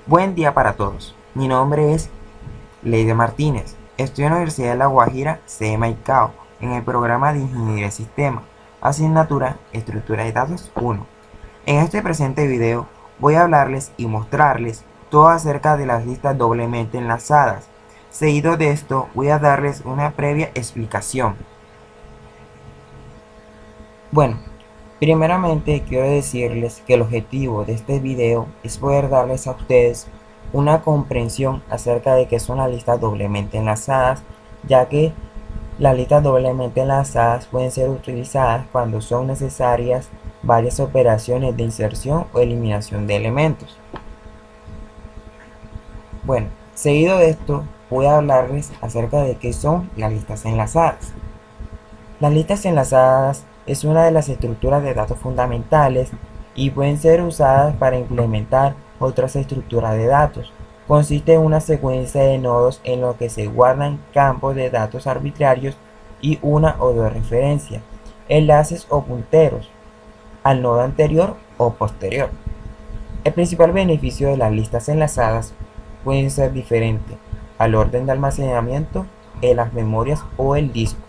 Buen día para todos. Mi nombre es Leider Martínez. Estoy en la Universidad de La Guajira, sede Maicao, en el programa de Ingeniería de Sistemas, asignatura Estructura de Datos 1. En este presente video voy a hablarles y mostrarles todo acerca de las listas doblemente enlazadas. Seguido de esto voy a darles una previa explicación. Bueno, primeramente quiero decirles que el objetivo de este video es poder darles a ustedes una comprensión acerca de qué son las listas doblemente enlazadas, ya que las listas doblemente enlazadas pueden ser utilizadas cuando son necesarias varias operaciones de inserción o eliminación de elementos. Bueno, seguido de esto voy a hablarles acerca de qué son las listas enlazadas. Las listas enlazadas es una de las estructuras de datos fundamentales y pueden ser usadas para implementar otras estructuras de datos. Consiste en una secuencia de nodos en los que se guardan campos de datos arbitrarios y una o dos referencias, enlaces o punteros al nodo anterior o posterior. El principal beneficio de las listas enlazadas puede ser diferente al orden de almacenamiento en las memorias o el disco,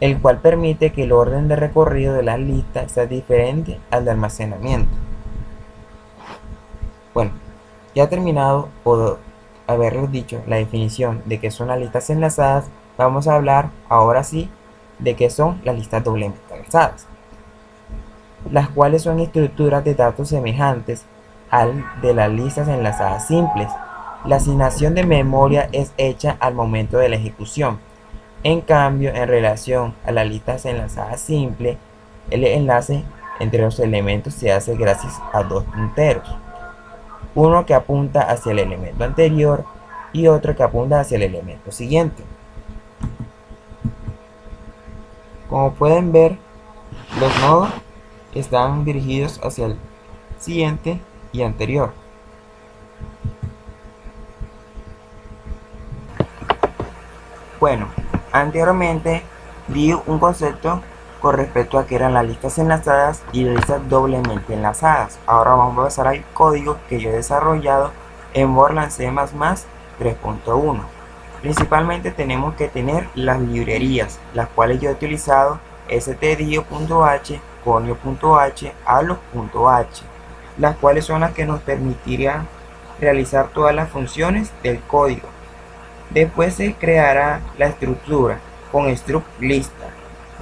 el cual permite que el orden de recorrido de las listas sea diferente al de almacenamiento. Bueno, ya terminado por haberles dicho la definición de qué son las listas enlazadas, vamos a hablar ahora sí de qué son las listas doblemente enlazadas, las cuales son estructuras de datos semejantes al de las listas enlazadas simples. La asignación de memoria es hecha al momento de la ejecución. En cambio, en relación a las listas enlazadas simples, el enlace entre los elementos se hace gracias a dos punteros, uno que apunta hacia el elemento anterior y otro que apunta hacia el elemento siguiente. Como pueden ver, los nodos están dirigidos hacia el siguiente y anterior. Bueno, anteriormente di un concepto con respecto a qué eran las listas enlazadas y las listas doblemente enlazadas. Ahora vamos a pasar al código que yo he desarrollado en Borland C++ 3.1. Principalmente tenemos que tener las librerías, las cuales yo he utilizado stdio.h, conio.h, allo.h, las cuales son las que nos permitirían realizar todas las funciones del código. Después se creará la estructura con struct lista.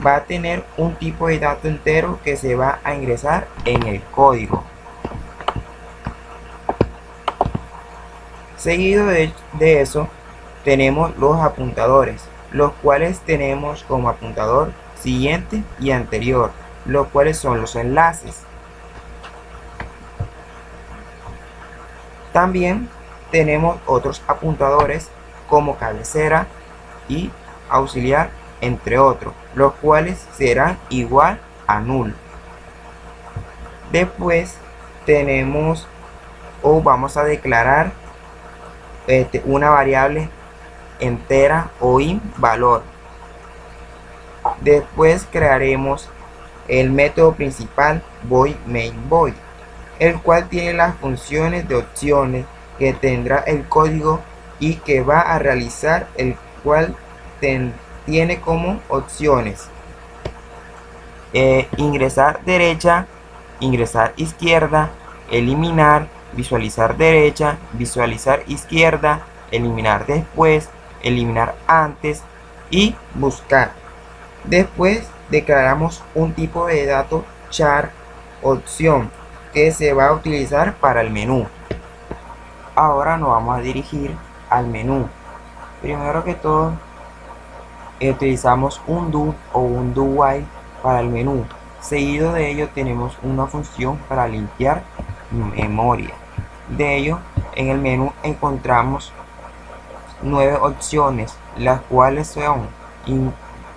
Va a tener un tipo de dato entero que se va a ingresar en el código. Seguido de eso tenemos los apuntadores, los cuales tenemos como apuntador siguiente y anterior, los cuales son los enlaces. También tenemos otros apuntadores como cabecera y auxiliar, entre otros, los cuales serán igual a null. Después tenemos o vamos a declarar una variable entera o int valor. Después crearemos el método principal void main void, el cual tiene las funciones de opciones que tendrá el código y que va a realizar, el cual tiene como opciones ingresar derecha, ingresar izquierda, eliminar, visualizar derecha, visualizar izquierda, eliminar después, eliminar antes y buscar. Después declaramos un tipo de dato char opción que se va a utilizar para el menú. Ahora nos vamos a dirigir al menú. Primero que todo, utilizamos un do o un do while para el menú. Seguido de ello tenemos una función para limpiar memoria. De ello, en el menú encontramos 9 opciones, las cuales son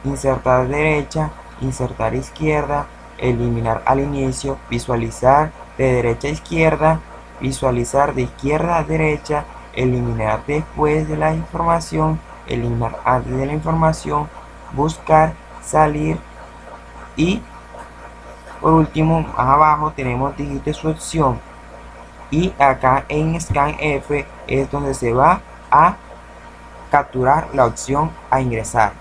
insertar derecha, insertar izquierda, eliminar al inicio, visualizar de derecha a izquierda, visualizar de izquierda a derecha, eliminar después de la información, eliminar antes de la información, buscar, salir y por último más abajo tenemos digite su opción y acá en scanf es donde se va a capturar la opción a ingresar.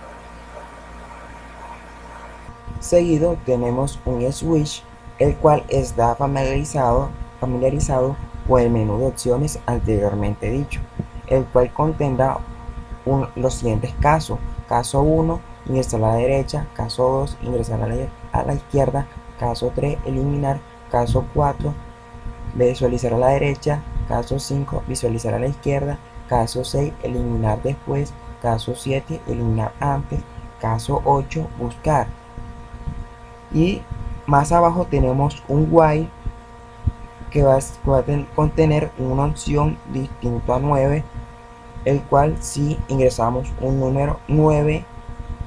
Seguido tenemos un switch, el cual está familiarizado con el menú de opciones anteriormente dicho, el cual contendrá los siguientes casos. Caso 1, ingresar a la derecha. Caso 2, ingresar a la izquierda. Caso 3, eliminar. Caso 4, visualizar a la derecha. Caso 5, visualizar a la izquierda. Caso 6, eliminar después. Caso 7, eliminar antes. Caso 8, buscar. Y más abajo tenemos un while que va a contener una opción distinto a 9, el cual si ingresamos un número 9,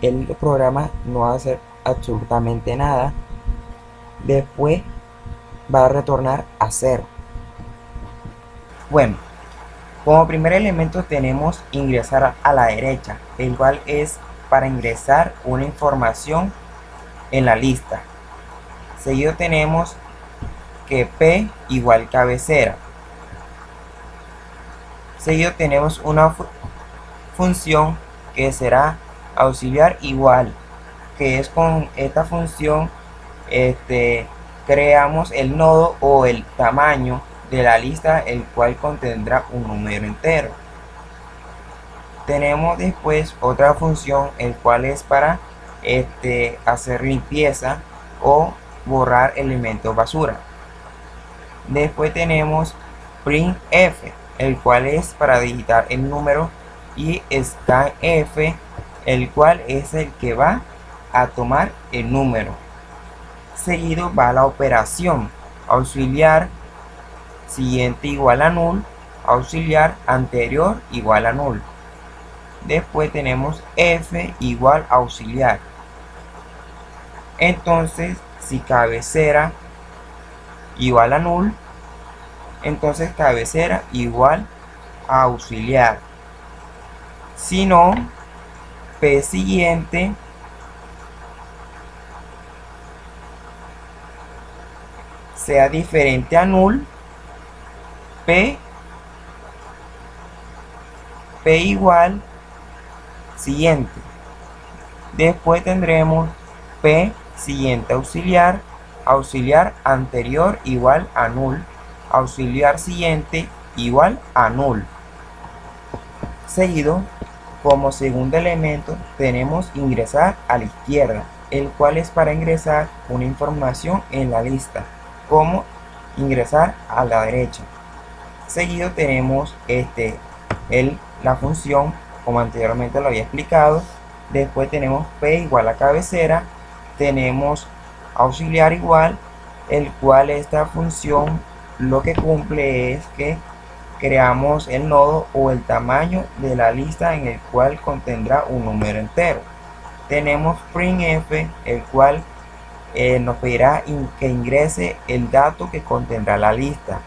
el programa no va a hacer absolutamente nada. Después va a retornar a 0. Bueno, como primer elemento tenemos ingresar a la derecha, el cual es para ingresar una información en la lista. Seguido tenemos que P igual cabecera. Seguido tenemos una función que será auxiliar igual, que es con esta función creamos el nodo o el tamaño de la lista, el cual contendrá un número entero. Tenemos después otra función, el cual es para hacer limpieza o borrar elementos basura. Después tenemos printf, el cual es para digitar el número, y scanf, el cual es el que va a tomar el número. Seguido va la operación auxiliar siguiente igual a null, auxiliar anterior igual a null. Después tenemos f igual auxiliar. Entonces si cabecera igual a null, entonces cabecera igual a auxiliar. Si no, p siguiente sea diferente a null, p igual siguiente. Después tendremos p siguiente auxiliar, auxiliar anterior igual a null, auxiliar siguiente igual a null. Seguido, como segundo elemento tenemos ingresar a la izquierda, el cual es para ingresar una información en la lista, como ingresar a la derecha. Seguido tenemos la función, como anteriormente lo había explicado. Después tenemos p igual a cabecera, tenemos auxiliar igual, el cual esta función lo que cumple es que creamos el nodo o el tamaño de la lista en el cual contendrá un número entero. Tenemos printf, el cual nos pedirá que ingrese el dato que contendrá la lista,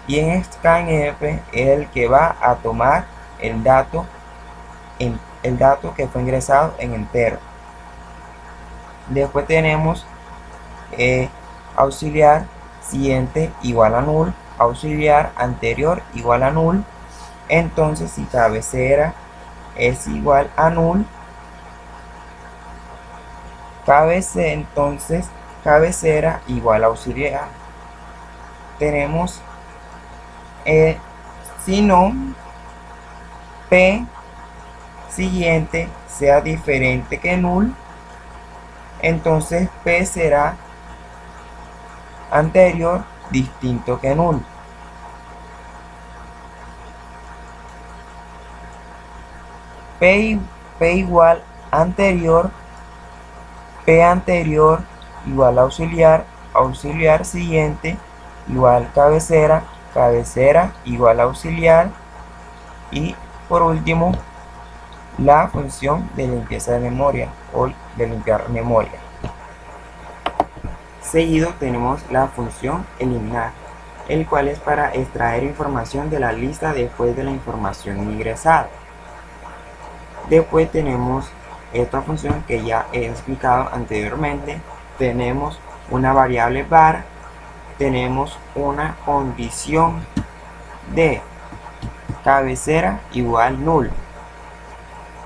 y en scanf es el que va a tomar el dato que fue ingresado en entero. Después tenemos auxiliar siguiente igual a null, auxiliar anterior igual a null. Entonces si cabecera es igual a null, entonces cabecera igual a auxiliar. Tenemos si no, p siguiente sea diferente que null, entonces p será anterior distinto que null. P igual anterior, p anterior igual auxiliar, auxiliar siguiente igual cabecera, cabecera igual auxiliar, y por último la función de limpieza de memoria o de limpiar memoria. Seguido tenemos la función eliminar, el cual es para extraer información de la lista después de la información ingresada. Después tenemos esta función que ya he explicado anteriormente. Tenemos una variable var, tenemos una condición D, cabecera igual null.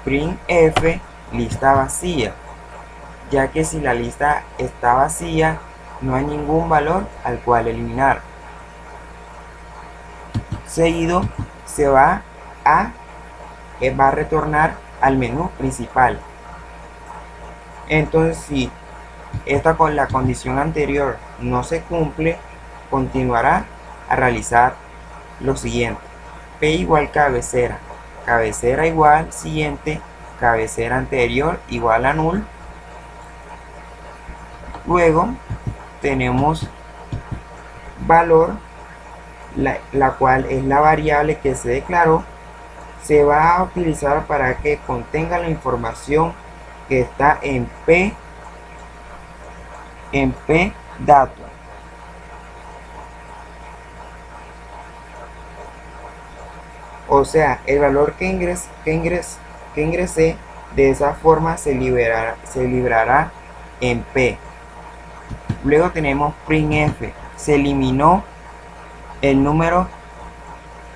Print F, lista vacía, ya que si la lista está vacía, no hay ningún valor al cual eliminar. Seguido va a retornar al menú principal. Entonces, si esta con la condición anterior no se cumple, continuará a realizar lo siguiente: P igual cabecera, cabecera igual siguiente, cabecera anterior igual a null. Luego tenemos valor, la cual es la variable que se declaró. Se va a utilizar para que contenga la información que está en P dato. O sea, el valor que ingresé, de esa forma se librará en P. Luego tenemos printf. Se eliminó el número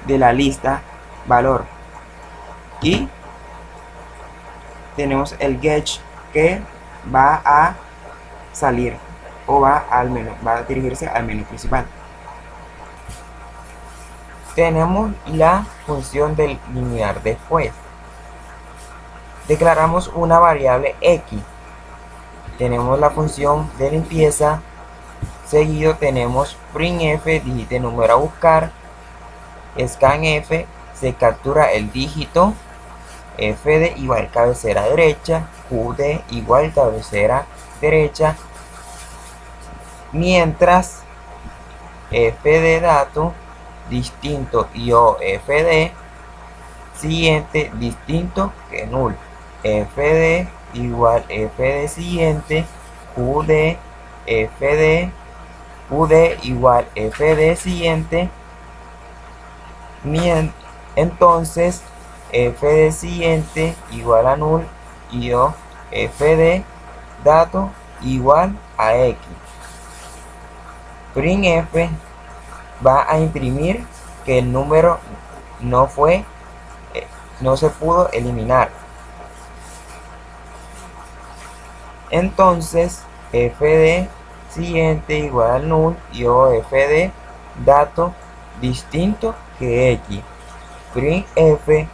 de la lista valor. Y tenemos el get que va a salir o va a dirigirse al menú principal. Tenemos la función de eliminar después. Declaramos una variable x. Tenemos la función de limpieza. Seguido tenemos printf, digite número a buscar. Scanf, se captura el dígito. Fd igual cabecera derecha. Qd igual cabecera derecha. Mientras fd dato distinto fd siguiente distinto que null. Fd igual fd siguiente. Qd igual fd siguiente. Entonces fd siguiente igual a null y fd dato igual a x. Printf va a imprimir que el número no se pudo eliminar. Entonces fd siguiente igual a null y fd dato distinto que x. Printf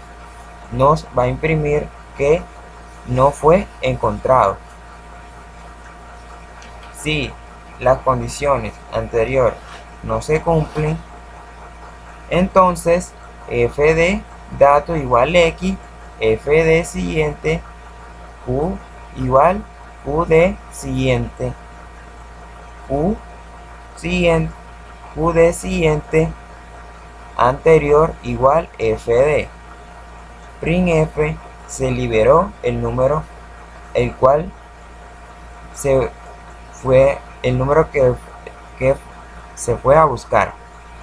nos va a imprimir que no fue encontrado. Si las condiciones anteriores no se cumplen, entonces fd dato igual x, fd siguiente, q igual qd siguiente, qd siguiente anterior igual fd. Printf se liberó el número el cual fue el número que se fue a buscar.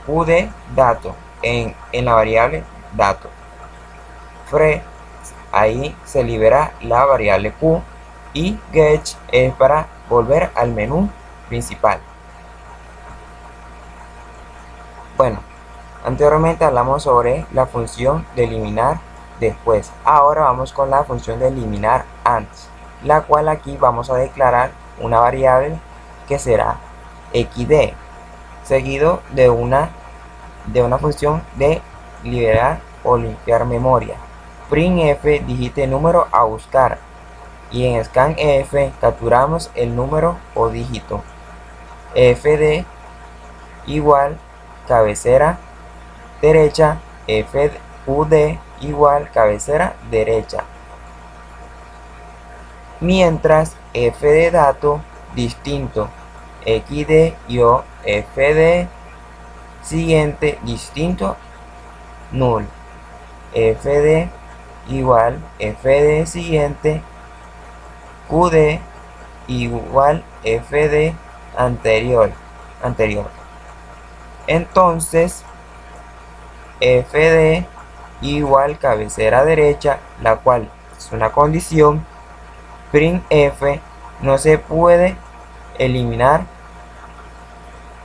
Qd dato en la variable dato. Ahí se libera la variable q, y get es para volver al menú principal. Bueno, anteriormente hablamos sobre la función de eliminar después. Ahora vamos con la función de eliminar antes, la cual aquí vamos a declarar una variable que será xd, seguido de una función de liberar o limpiar memoria. Printf, digite número a buscar, y en scanf capturamos el número o dígito. Fd igual cabecera derecha, qd igual cabecera derecha. Mientras fd dato distinto xd y fd siguiente distinto null. Fd igual fd siguiente, qd igual fd anterior. Entonces fd igual cabecera derecha, la cual es una condición. Printf no se puede eliminar,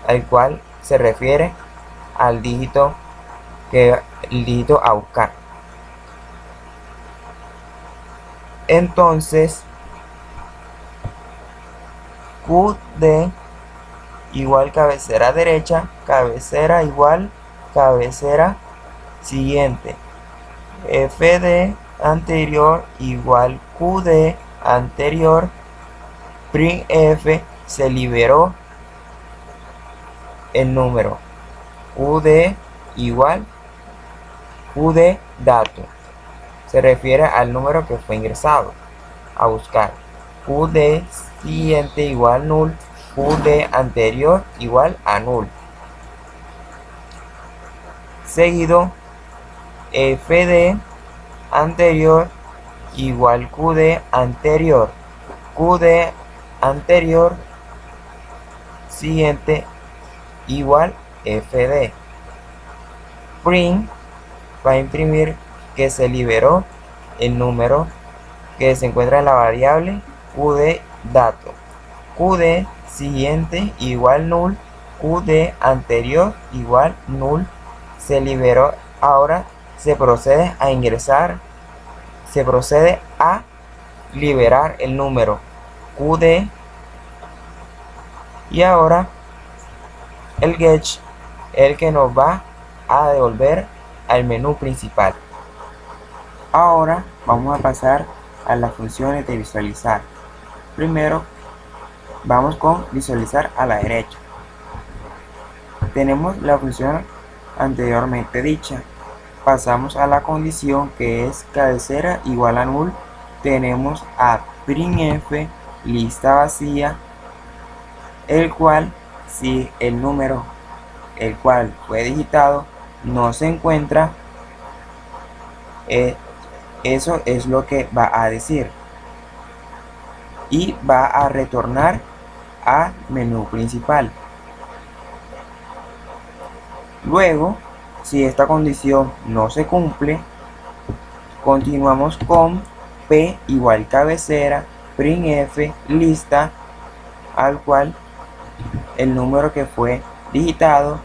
al cual se refiere al dígito que el dígito a buscar. Entonces QD igual cabecera derecha, cabecera igual cabecera siguiente. FD anterior igual QD anterior. Printf se liberó el número. QD igual QD dato. Se refiere al número que fue ingresado a buscar. QD siguiente igual null. QD anterior igual a null. Seguido FD anterior igual QD anterior. QD anterior siguiente igual FD. Print va a imprimir que se liberó el número que se encuentra en la variable QD dato. QD siguiente igual null. QD anterior igual null. Se liberó. Ahora se procede a ingresar, se procede a liberar el número QD. Y ahora el get el que nos va a devolver al menú principal. Ahora vamos a pasar a las funciones de visualizar. Primero vamos con visualizar a la derecha. Tenemos la función anteriormente dicha. Pasamos a la condición que es cabecera igual a null. Tenemos a printf lista vacía, el cual si el número el cual fue digitado no se encuentra, eso es lo que va a decir y va a retornar a menú principal. Luego, si esta condición no se cumple, continuamos con p igual cabecera printf lista, al cual el número que fue digitado,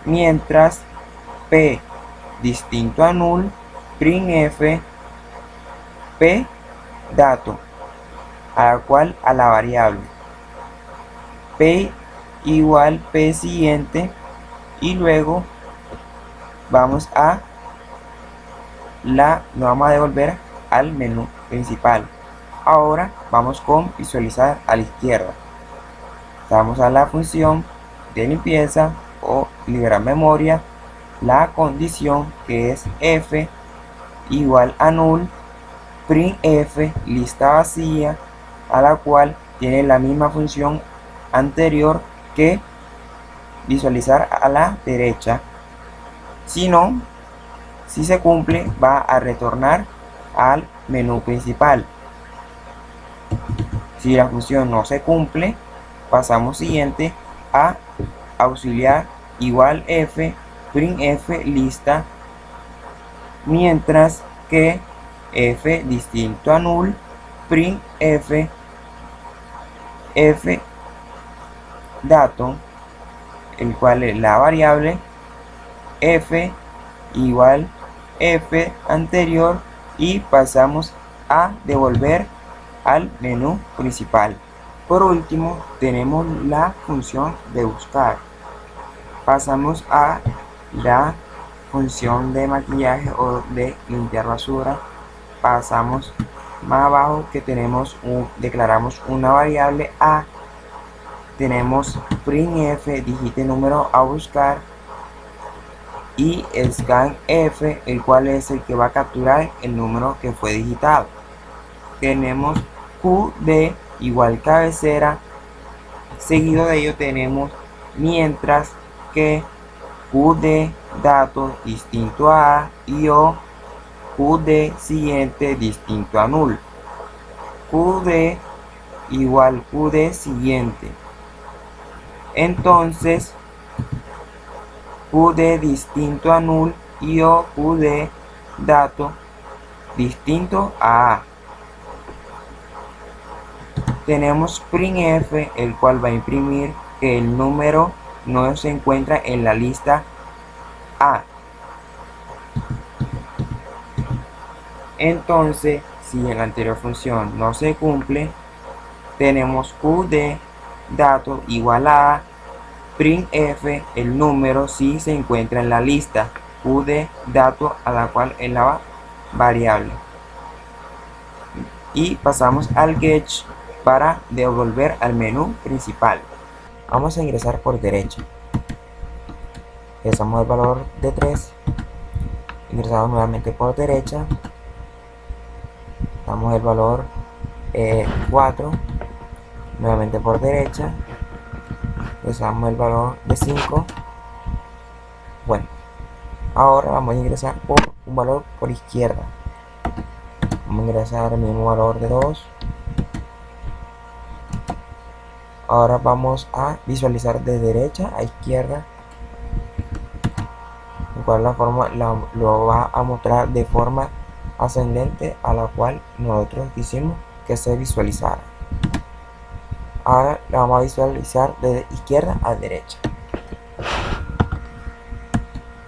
mientras p distinto a null printf p dato, al cual a la variable p igual p siguiente, y luego vamos a nos vamos a devolver al menú principal. Ahora vamos con visualizar a la izquierda. Vamos a la función de limpieza o liberar memoria, la condición que es f igual a null, printf lista vacía, a la cual tiene la misma función anterior que visualizar a la derecha. Si no, si se cumple, va a retornar al menú principal. Si la función no se cumple, pasamos siguiente a auxiliar igual f printf lista, mientras que f distinto a null printf f dato, el cual es la variable f igual f anterior, y pasamos a devolver al menú principal. Por último, tenemos la función de buscar. Pasamos a la función de maquillaje o de limpiar basura. Pasamos más abajo que tenemos declaramos una variable a. Tenemos printf digite número a buscar y scanf, el cual es el que va a capturar el número que fue digitado. Tenemos qd igual cabecera, seguido de ello tenemos mientras que qd dato distinto a y o qd siguiente distinto a null. qd igual qd siguiente. Entonces qd distinto a null y o qd dato distinto a a. Tenemos printf, el cual va a imprimir que el número no se encuentra en la lista A. Entonces, si en la anterior función no se cumple, tenemos Q de dato igual a printf el número si se encuentra en la lista Q de dato a la cual es la variable. Y pasamos al get para devolver al menú principal. Vamos a ingresar por derecha. Ingresamos el valor de 3. Ingresamos nuevamente por derecha. Damos el valor 4. Nuevamente por derecha. Ingresamos el valor de 5. Bueno, ahora vamos a ingresar por un valor por izquierda. Vamos a ingresar el mismo valor de 2. Ahora vamos a visualizar de derecha a izquierda, en cual la forma lo va a mostrar de forma ascendente a la cual nosotros quisimos que se visualizara. Ahora la vamos a visualizar de izquierda a derecha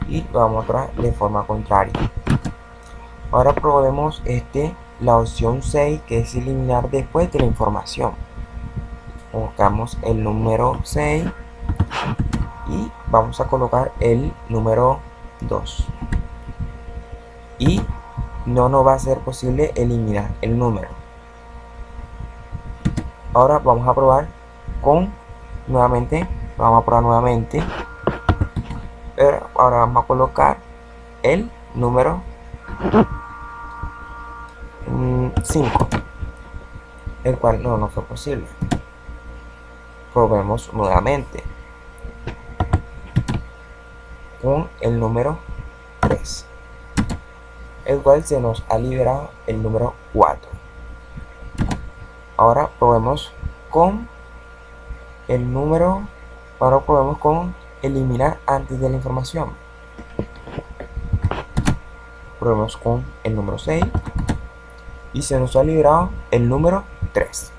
y lo vamos a mostrar de forma contraria. Ahora probemos la opción 6, que es eliminar después de la información. Buscamos el número 6 y vamos a colocar el número 2 y no nos va a ser posible eliminar el número. Ahora vamos a probar nuevamente, pero ahora vamos a colocar el número 5, el cual no fue posible. Probemos nuevamente con el número 3, el cual se nos ha liberado el número 4. Ahora probemos con el número, ahora probemos con eliminar antes de la información. Probemos con el número 6 y se nos ha liberado el número 3.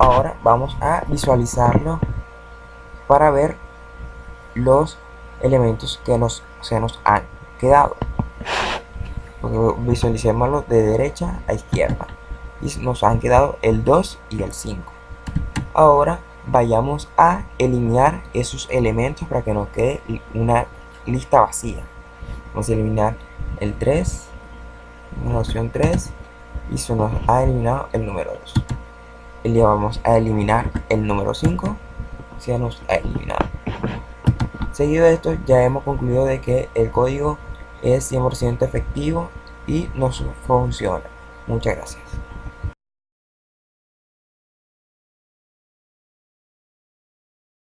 Ahora vamos a visualizarlo para ver los elementos que se nos han quedado. Visualicémoslo de derecha a izquierda y nos han quedado el 2 y el 5. Ahora vayamos a eliminar esos elementos para que nos quede una lista vacía. Vamos a eliminar el 3, la opción 3, y se nos ha eliminado el número 2. Y le vamos a eliminar el número 5, se nos ha eliminado. Seguido de esto, ya hemos concluido de que el código es 100% efectivo y nos funciona. Muchas gracias.